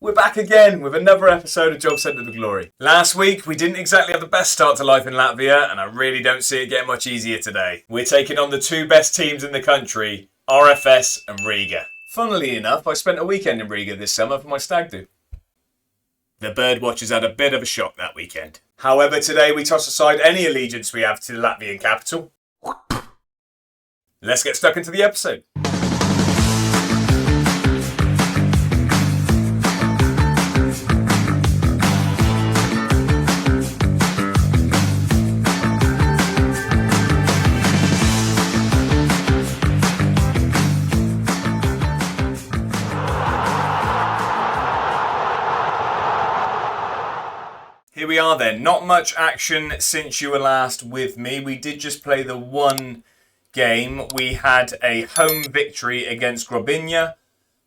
We're back again with another episode of Job Centre to Glory. Last week, we didn't exactly have the best start to life in Latvia, and I really don't see it getting much easier today. We're taking on the two best teams in the country, RFS and Riga. Funnily enough, I spent a weekend in Riga this summer for my stag do. The birdwatchers had a bit of a shock that weekend. However, today we toss aside any allegiance we have to the Latvian capital. Let's get stuck into the episode. Here we are then. Not much action since you were last with me. We did just play the one game. We had a home victory against Grobinia.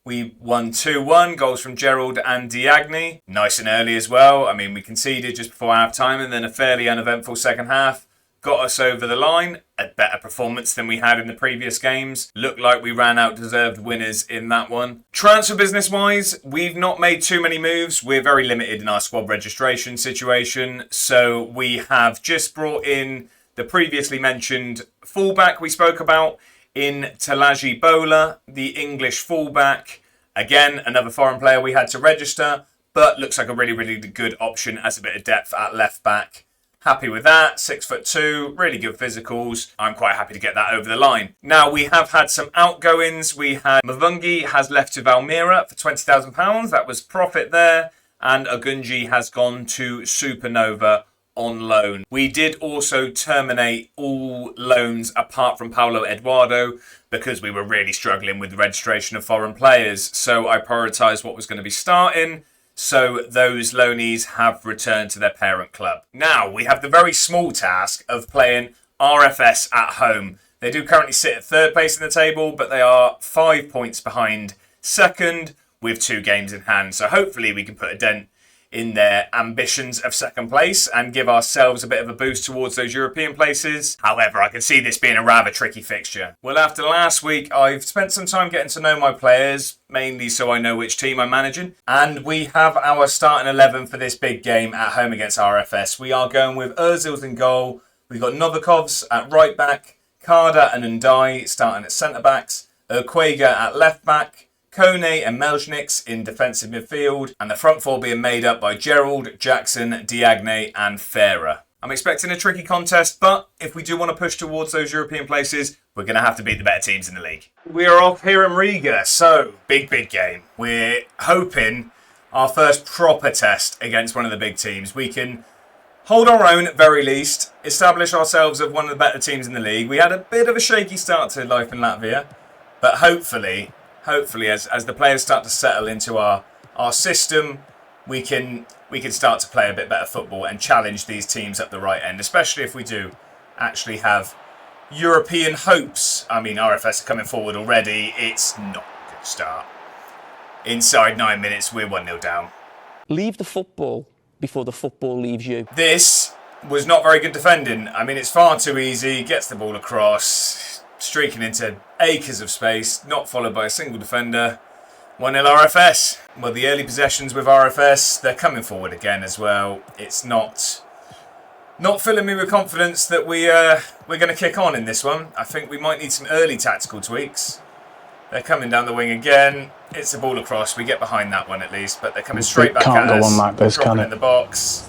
We won 2-1, goals from Gerald and Diagne. Nice and early as well. I mean, we conceded just before half-time and then a fairly uneventful second half. Got us over the line. A better performance than we had in the previous games. Looked like we ran out deserved winners in that one. Transfer business-wise, we've not made too many moves. We're very limited in our squad registration situation. So we have just brought in the previously mentioned fullback we spoke about in Talaji Bola, the English fullback. Again, another foreign player we had to register, but looks like a really, really good option as a bit of depth at left back. Happy with that, 6'2", really good physicals. I'm quite happy to get that over the line. Now, we have had some outgoings. We had Mavungi has left to Valmiera for £20,000. That was profit there. And Ogunji has gone to Supernova on loan. We did also terminate all loans apart from Paulo Eduardo because we were really struggling with the registration of foreign players. So I prioritised what was going to be starting. So those loanees have returned to their parent club. Now, we have the very small task of playing RFS at home. They do currently sit at third place in the table, but they are 5 points behind second with 2 games in hand. So hopefully we can put a dent in their ambitions of second place and give ourselves a bit of a boost towards those European places. However, I can see this being a rather tricky fixture. Well, after last week, I've spent some time getting to know my players, mainly so I know which team I'm managing. And we have our starting 11 for this big game at home against RFS. We are going with Urzils in goal. We've got Novikovs at right back, Karda and Ndai starting at centre backs, Urquega at left back, Kone and Melzniks in defensive midfield, and the front four being made up by Gerald, Jackson, Diagne and Farah. I'm expecting a tricky contest, but if we do want to push towards those European places, we're going to have to beat the better teams in the league. We are off here in Riga, so big game. We're hoping our first proper test against one of the big teams. We can hold our own at very least, establish ourselves as one of the better teams in the league. We had a bit of a shaky start to life in Latvia, but hopefully as the players start to settle into our system, we can start to play a bit better football and challenge these teams up the right end, especially if we do actually have European hopes. I mean, RFS are coming forward already. It's not a good start. Inside 9 minutes, we're 1-0 down. Leave the football before the football leaves you. This was not very good defending. I mean, it's far too easy. Gets the ball across, streaking into acres of space, not followed by a single defender. 1-0 RFS. Well, the early possessions with RFS, they're coming forward again as well. It's not filling me with confidence that we're going to kick on in this one. I think we might need some early tactical tweaks. They're coming down the wing again. It's a ball across. We get behind that one at least, but they're coming straight back at us. Can't go on like this, dropping can in the box.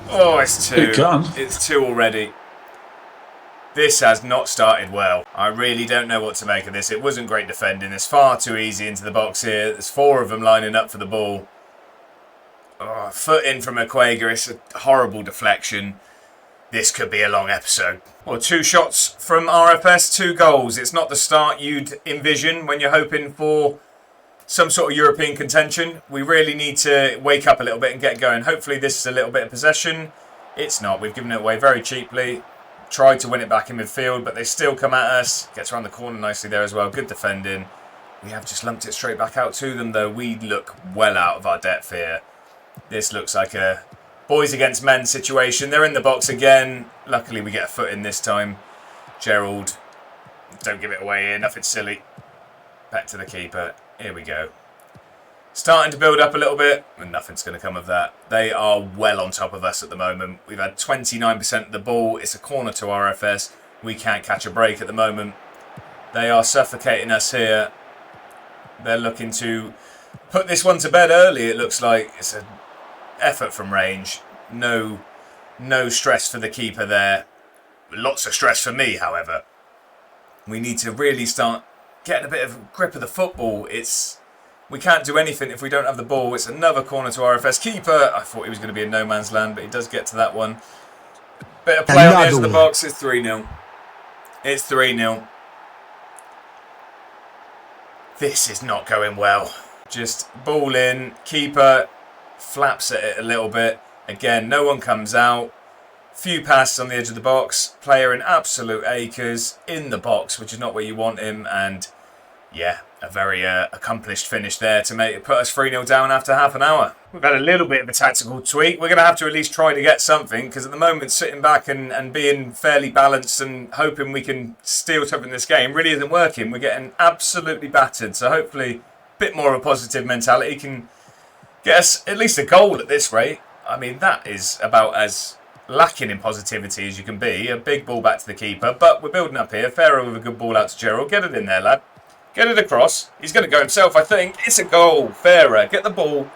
Oh, it's 2. It can. It's 2 already. This has not started well. I really don't know what to make of this. It wasn't great defending. It's far too easy into the box here. There's 4 of them lining up for the ball. Oh, foot in from Urquega. It's a horrible deflection. This could be a long episode. Well, 2 shots from RFS, 2 goals. It's not the start you'd envision when you're hoping for some sort of European contention. We really need to wake up a little bit and get going. Hopefully this is a little bit of possession. It's not. We've given it away very cheaply. Tried to win it back in midfield, but they still come at us. Gets around the corner nicely there as well. Good defending. We have just lumped it straight back out to them, though. We look well out of our depth here. This looks like a boys against men situation. They're in the box again. Luckily, we get a foot in this time. Gerald, don't give it away here. Nothing silly. Back to the keeper. Here we go. Starting to build up a little bit, and nothing's going to come of that. They are well on top of us at the moment. We've had 29% of the ball. It's a corner to RFS. We can't catch a break at the moment. They are suffocating us here. They're looking to put this one to bed early, it looks like. It's an effort from range. No stress for the keeper there. Lots of stress for me, however. We need to really start getting a bit of grip of the football. We can't do anything if we don't have the ball. It's another corner to RFS. Keeper, I thought he was going to be in no man's land, but he does get to that one. Bit of play on the edge of the box. It's 3-0. It's 3-0. This is not going well. Just ball in. Keeper flaps at it a little bit. Again, no one comes out. Few passes on the edge of the box. Player in absolute acres in the box, which is not where you want him. And yeah, a very accomplished finish there to put us 3-0 down after half an hour. We've had a little bit of a tactical tweak. We're going to have to at least try to get something, because at the moment sitting back and being fairly balanced and hoping we can steal something in this game really isn't working. We're getting absolutely battered. So hopefully a bit more of a positive mentality can get us at least a goal at this rate. I mean, that is about as lacking in positivity as you can be. A big ball back to the keeper, but we're building up here. Farah with a good ball out to Gerald. Get it in there, lad. Get it across. He's going to go himself, I think. It's a goal. Farah, get the ball.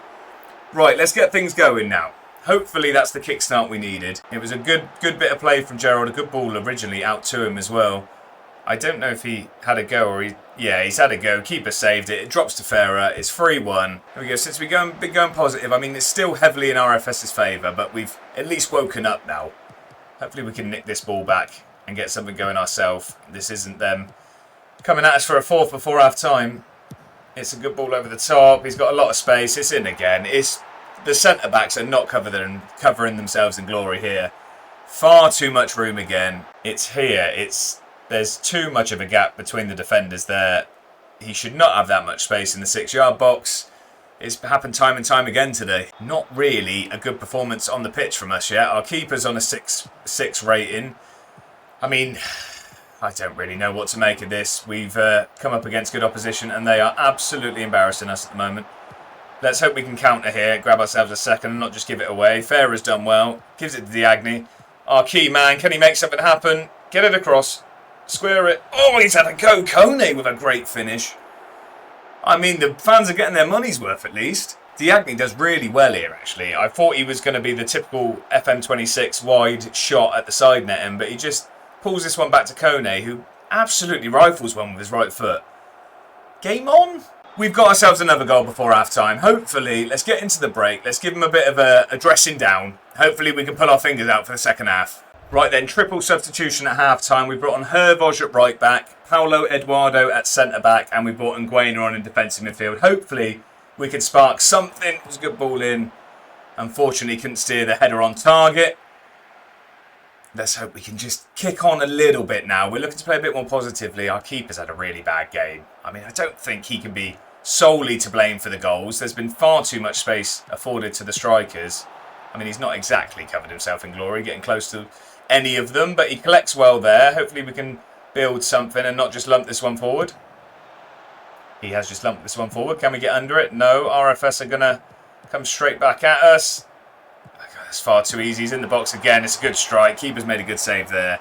Right, let's get things going now. Hopefully that's the kickstart we needed. It was a good bit of play from Gerald. A good ball originally out to him as well. I don't know if he had a go or he's had a go. Keeper saved it. It drops to Farah. It's 3-1. There we go. Since we've been going positive, I mean, it's still heavily in RFS's favour, but we've at least woken up now. Hopefully we can nick this ball back and get something going ourselves. This isn't them coming at us for a fourth before half time. It's a good ball over the top. He's got a lot of space. It's in again. The centre backs are not covering themselves in glory here. Far too much room again. It's here. There's too much of a gap between the defenders there. He should not have that much space in the 6-yard box. It's happened time and time again today. Not really a good performance on the pitch from us yet. Our keeper's on a 6 rating. I mean, I don't really know what to make of this. We've come up against good opposition and they are absolutely embarrassing us at the moment. Let's hope we can counter here, grab ourselves a second and not just give it away. Farah's done well. Gives it to Diagne. Our key man, can he make something happen? Get it across. Square it. Oh, he's had a go. Kone with a great finish. I mean, the fans are getting their money's worth at least. Diagne does really well here, actually. I thought he was going to be the typical FM26 wide shot at the side netting, but he just pulls this one back to Kone, who absolutely rifles one with his right foot. Game on? We've got ourselves another goal before half-time. Hopefully, let's get into the break. Let's give him a bit of a dressing down. Hopefully, we can pull our fingers out for the second half. Right then, triple substitution at half-time. We brought on Hervoj at right-back, Paulo Eduardo at centre-back, and we brought Nguena on in defensive midfield. Hopefully, we can spark something. It was a good ball in. Unfortunately, couldn't steer the header on target. Let's hope we can just kick on a little bit now. We're looking to play a bit more positively. Our keeper's had a really bad game. I mean, I don't think he can be solely to blame for the goals. There's been far too much space afforded to the strikers. I mean, he's not exactly covered himself in glory, getting close to any of them, but he collects well there. Hopefully we can build something and not just lump this one forward. He has just lumped this one forward. Can we get under it? No. RFS are going to come straight back at us. That's far too easy. He's in the box again. It's a good strike. Keeper's made a good save there.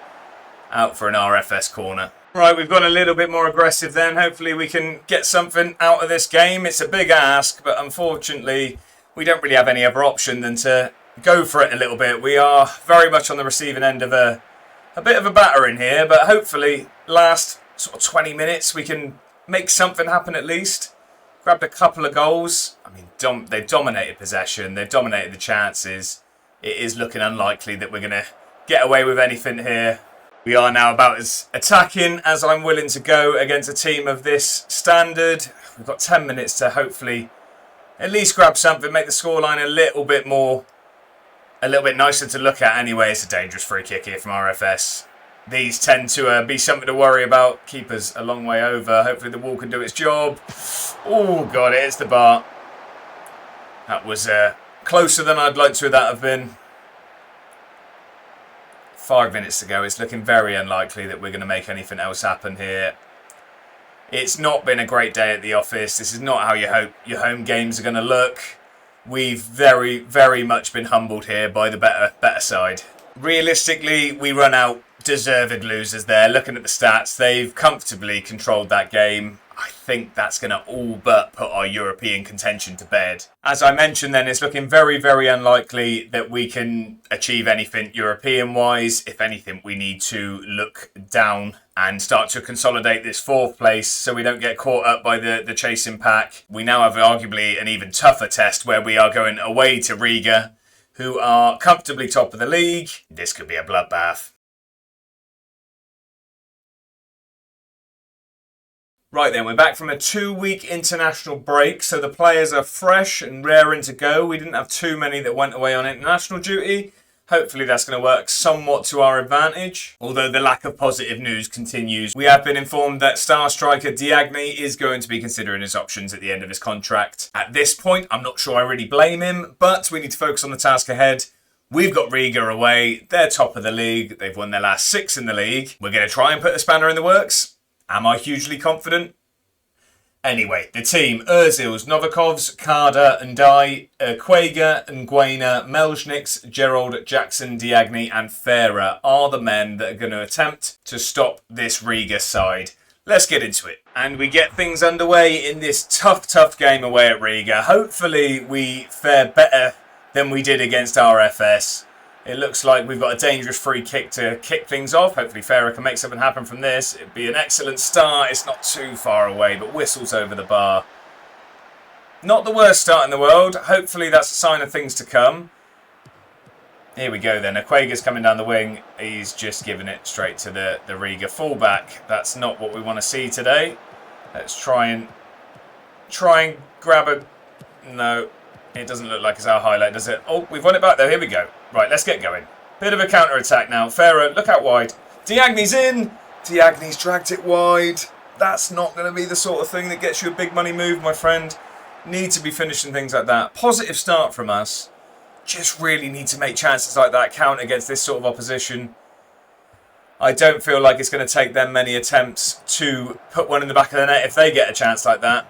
Out for an RFS corner. Right, we've gone a little bit more aggressive then. Hopefully we can get something out of this game. It's a big ask, but unfortunately we don't really have any other option than to go for it a little bit. We are very much on the receiving end of a bit of a battering here, but hopefully last sort of 20 minutes we can make something happen at least. Grabbed a couple of goals. I mean, they've dominated possession. They've dominated the chances. It is looking unlikely that we're going to get away with anything here. We are now about as attacking as I'm willing to go against a team of this standard. We've got 10 minutes to hopefully at least grab something, make the scoreline a little bit nicer to look at anyway. It's a dangerous free kick here from RFS. These tend to be something to worry about. Keeper's a long way over. Hopefully the wall can do its job. Oh, God, it hits the bar. That was closer than I'd like to that have been. 5 minutes to go. It's looking very unlikely that we're going to make anything else happen here. It's not been a great day at the office. This is not how you hope your home games are going to look. We've very, very much been humbled here by the better side. Realistically, we run out deserved losers there. Looking at the stats, they've comfortably controlled that game. I think that's going to all but put our European contention to bed. As I mentioned then, it's looking very, very unlikely that we can achieve anything European-wise. If anything, we need to look down and start to consolidate this 4th place so we don't get caught up by the chasing pack. We now have arguably an even tougher test where we are going away to Riga, who are comfortably top of the league. This could be a bloodbath. Right then, we're back from a 2-week international break, so the players are fresh and raring to go. We didn't have too many that went away on international duty. Hopefully that's going to work somewhat to our advantage, although the lack of positive news continues. We have been informed that star striker Diagne is going to be considering his options at the end of his contract. At this point, I'm not sure I really blame him, but we need to focus on the task ahead. We've got Riga away. They're top of the league. They've won their last 6 in the league. We're going to try and put the spanner in the works. Am I hugely confident? Anyway, the team: Ozils, Novikovs, Carter, Ndai, Quaga, Nguena, Melzniks, Gerald, Jackson, Diagne and Farah are the men that are going to attempt to stop this Riga side. Let's get into it. And we get things underway in this tough game away at Riga. Hopefully we fare better than we did against RFS. It looks like we've got a dangerous free kick to kick things off. Hopefully Farah can make something happen from this. It'd be an excellent start. It's not too far away, but whistles over the bar. Not the worst start in the world. Hopefully that's a sign of things to come. Here we go then. Aquaga's coming down the wing. He's just giving it straight to the Riga fullback. That's not what we want to see today. Let's try and grab a... No, it doesn't look like it's our highlight, does it? Oh, we've won it back though. Here we go. Right, let's get going. Bit of a counter-attack now. Farah, look out wide. Diagne's in. Diagne's dragged it wide. That's not going to be the sort of thing that gets you a big money move, my friend. Need to be finishing things like that. Positive start from us. Just really need to make chances like that count against this sort of opposition. I don't feel like it's going to take them many attempts to put one in the back of the net if they get a chance like that.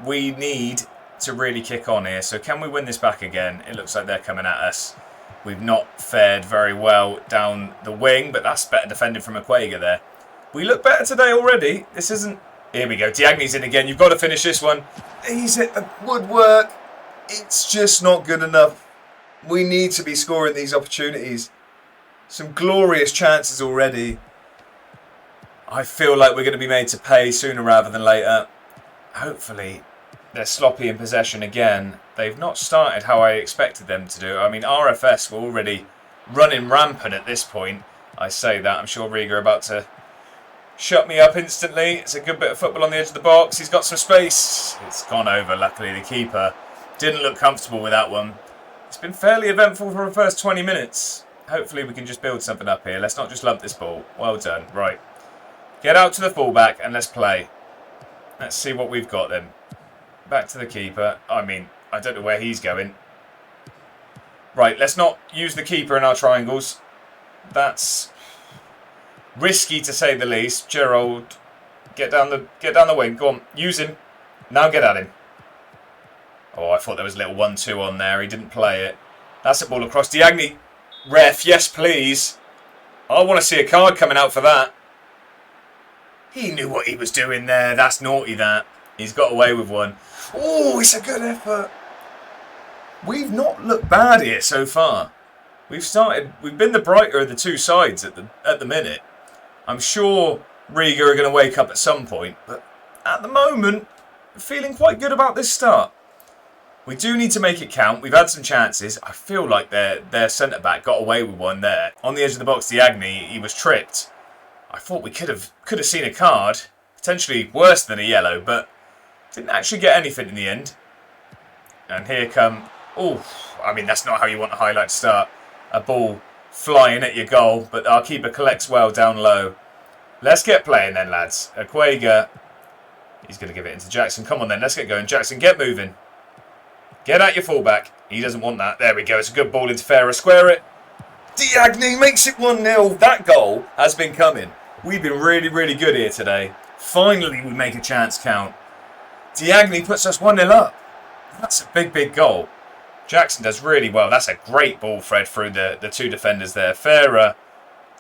We need to really kick on here. So can we win this back again? It looks like they're coming at us. We've not fared very well down the wing, but that's better defended from Aquaga there. We look better today already. This isn't... Here we go. Diagne's in again. You've got to finish this one. He's hit the woodwork. It's just not good enough. We need to be scoring these opportunities. Some glorious chances already. I feel like we're going to be made to pay sooner rather than later. Hopefully they're sloppy in possession again. They've not started how I expected them to do. I mean, RFS were already running rampant at this point. I say that. I'm sure Riga are about to shut me up instantly. It's a good bit of football on the edge of the box. He's got some space. It's gone over, luckily. The keeper didn't look comfortable with that one. It's been fairly eventful for the first 20 minutes. Hopefully we can just build something up here. Let's not just lump this ball. Well done. Right. Get out to the fullback and let's play. Let's see what we've got then. Back to the keeper. I mean, I don't know where he's going. Right, let's not use the keeper in our triangles. That's risky to say the least. Gerald, get down the wing. Go on, use him. Now get at him. Oh, I thought there was a little 1-2 on there. He didn't play it. That's a ball across. Diagne. Ref, yes please. I want to see a card coming out for that. He knew what he was doing there. That's naughty, that. He's got away with one. Oh, it's a good effort. We've not looked bad here so far. We've been the brighter of the two sides at the minute. I'm sure Riga are going to wake up at some point, but at the moment, feeling quite good about this start. We do need to make it count. We've had some chances. I feel like their centre-back got away with one there. On the edge of the box, Diagne, he was tripped. I thought we could have seen a card. Potentially worse than a yellow, but didn't actually get anything in the end. And here come... Oh, I mean, that's not how you want a highlight to start. A ball flying at your goal, but our keeper collects well down low. Let's get playing then, lads. Aquaga, he's going to give it into Jackson. Come on then, let's get going. Jackson, get moving. Get at your fullback. He doesn't want that. There we go. It's a good ball into Farah. Square it. Diagne makes it 1-0. That goal has been coming. We've been really, really good here today. Finally, we make a chance count. Diagne puts us 1-0 up. That's a big, big goal. Jackson does really well. That's a great ball, Fred, through the two defenders there. Ferrer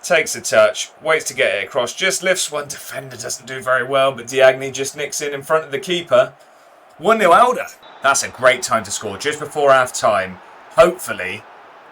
takes a touch, waits to get it across, just lifts one defender, doesn't do very well, but Diagne just nicks in front of the keeper. 1-0 Alder. That's a great time to score, just before half-time. Hopefully,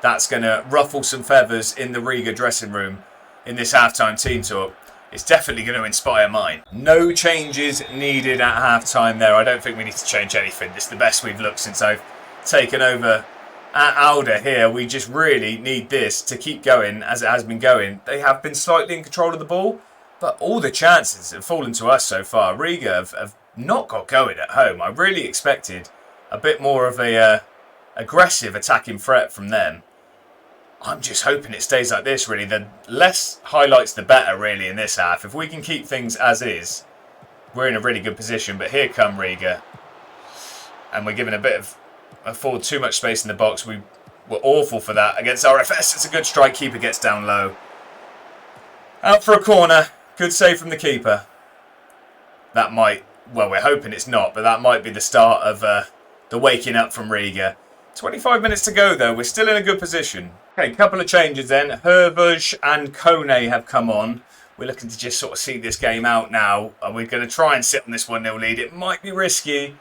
that's going to ruffle some feathers in the Riga dressing room in this half-time team talk. It's definitely going to inspire mine. No changes needed at half-time there. I don't think we need to change anything. This is the best we've looked since I've taken over at Alder here. We just really need this to keep going as it has been going. They have been slightly in control of the ball, but all the chances have fallen to us so far. Riga have not got going at home. I really expected a bit more of a aggressive attacking threat from them. I'm just hoping it stays like this, really. The less highlights, the better, really, in this half. If we can keep things as is, we're in a really good position. But here come Riga. And we're giving afford too much space in the box. We were awful for that against RFS. It's a good strike. Keeper gets down low. Out for a corner. Good save from the keeper. That might, well, we're hoping it's not, but that might be the start of the waking up from Riga. 25 minutes to go, though. We're still in a good position. Okay, couple of changes then. Herbush and Kone have come on. We're looking to just sort of see this game out now. And we're going to try and sit on this 1-0 lead. It might be risky,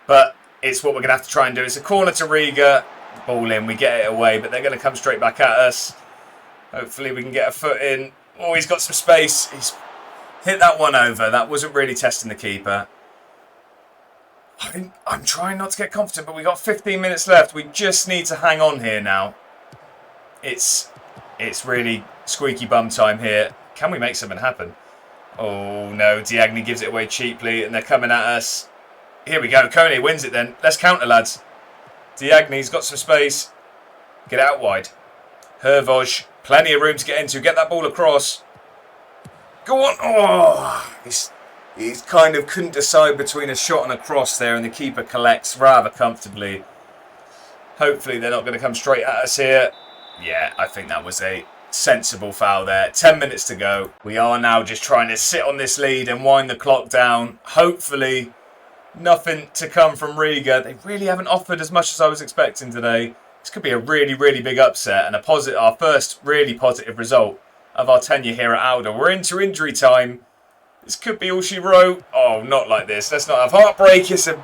but it's what we're going to have to try and do. It's a corner to Riga. Ball in, we get it away, but they're going to come straight back at us. Hopefully we can get a foot in. Oh, he's got some space. He's hit that one over. That wasn't really testing the keeper. I'm trying not to get confident, but we got 15 minutes left. We just need to hang on here now. It's really squeaky bum time here. Can we make something happen? Oh, no. Diagne gives it away cheaply, and they're coming at us. Here we go. Kone wins it then. Let's counter, lads. Diagne's got some space. Get out wide. Hervoj, plenty of room to get into. Get that ball across. Go on. Oh, he's kind of couldn't decide between a shot and a cross there, and the keeper collects rather comfortably. Hopefully they're not going to come straight at us here. Yeah, I think that was a sensible foul there. 10 minutes to go. We are now just trying to sit on this lead and wind the clock down. Hopefully nothing to come from Riga. They really haven't offered as much as I was expecting today. This could be a really, really big upset and our first really positive result of our tenure here at Alder. We're into injury time. This could be all she wrote. Oh, not like this. Let's not have heartbreak. It's a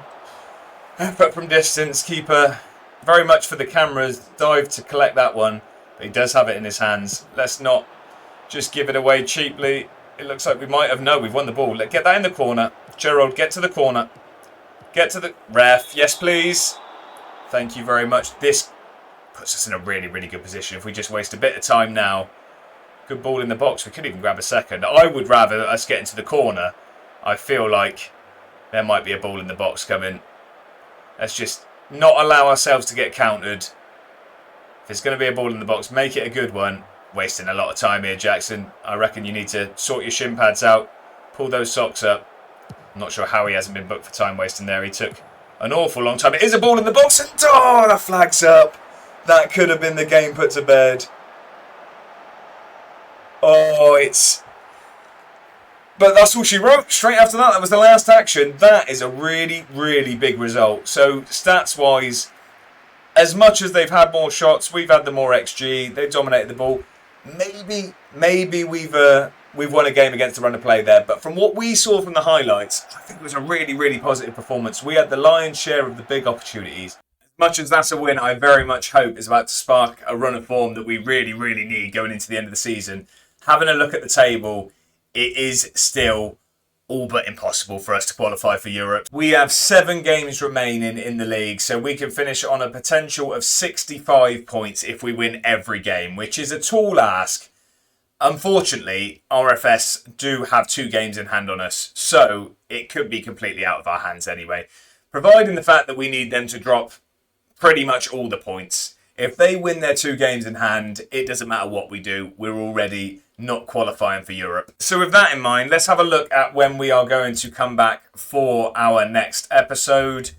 effort from distance. Keeper very much for the cameras. Dive to collect that one. But he does have it in his hands. Let's not just give it away cheaply. It looks like we might have. No, we've won the ball. Let's get that in the corner. Gerald, get to the corner. Get to the ref. Yes, please. Thank you very much. This puts us in a really, really good position. If we just waste a bit of time now. Good ball in the box. We could even grab a second. I would rather us get into the corner. I feel like there might be a ball in the box coming. Let's just not allow ourselves to get countered. If there's going to be a ball in the box, make it a good one. Wasting a lot of time here, Jackson. I reckon you need to sort your shin pads out. Pull those socks up. I'm not sure how he hasn't been booked for time wasting there. He took an awful long time. It is a ball in the box. And oh, the flag's up. That could have been the game put to bed. Oh, but that's all she wrote. Straight after that, that was the last action. That is a really, really big result. So, stats-wise, as much as they've had more shots, we've had the more XG. They've dominated the ball. Maybe we've won a game against the run of play there. But from what we saw from the highlights, I think it was a really, really positive performance. We had the lion's share of the big opportunities. As much as that's a win, I very much hope is about to spark a run of form that we really, really need going into the end of the season. Having a look at the table, it is still all but impossible for us to qualify for Europe. We have 7 games remaining in the league, so we can finish on a potential of 65 points if we win every game, which is a tall ask. Unfortunately, RFS do have 2 games in hand on us, so it could be completely out of our hands anyway. Providing the fact that we need them to drop pretty much all the points. If they win their 2 games in hand, it doesn't matter what we do. We're already not qualifying for Europe. So with that in mind, let's have a look at when we are going to come back for our next episode.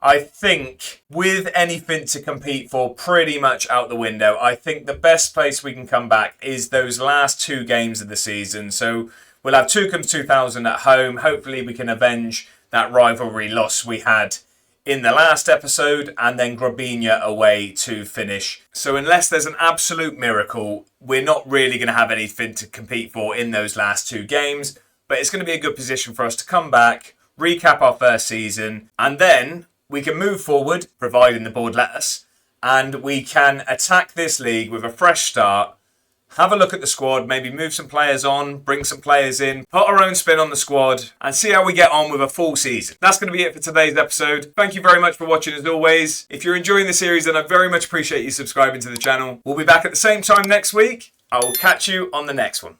I think with anything to compete for pretty much out the window, I think the best place we can come back is those last 2 games of the season. So We'll have Tukums 2000 at home. Hopefully we can avenge that rivalry loss we had in the last episode, and then Grobinia away to finish. So unless there's an absolute miracle, we're not really going to have anything to compete for in those last 2 games. But it's going to be a good position for us to come back, recap our first season, and then we can move forward, providing the board let us, and we can attack this league with a fresh start. Have a look at the squad, maybe move some players on, bring some players in, put our own spin on the squad, and see how we get on with a full season. That's going to be it for today's episode. Thank you very much for watching as always. If you're enjoying the series, then I very much appreciate you subscribing to the channel. We'll be back at the same time next week. I will catch you on the next one.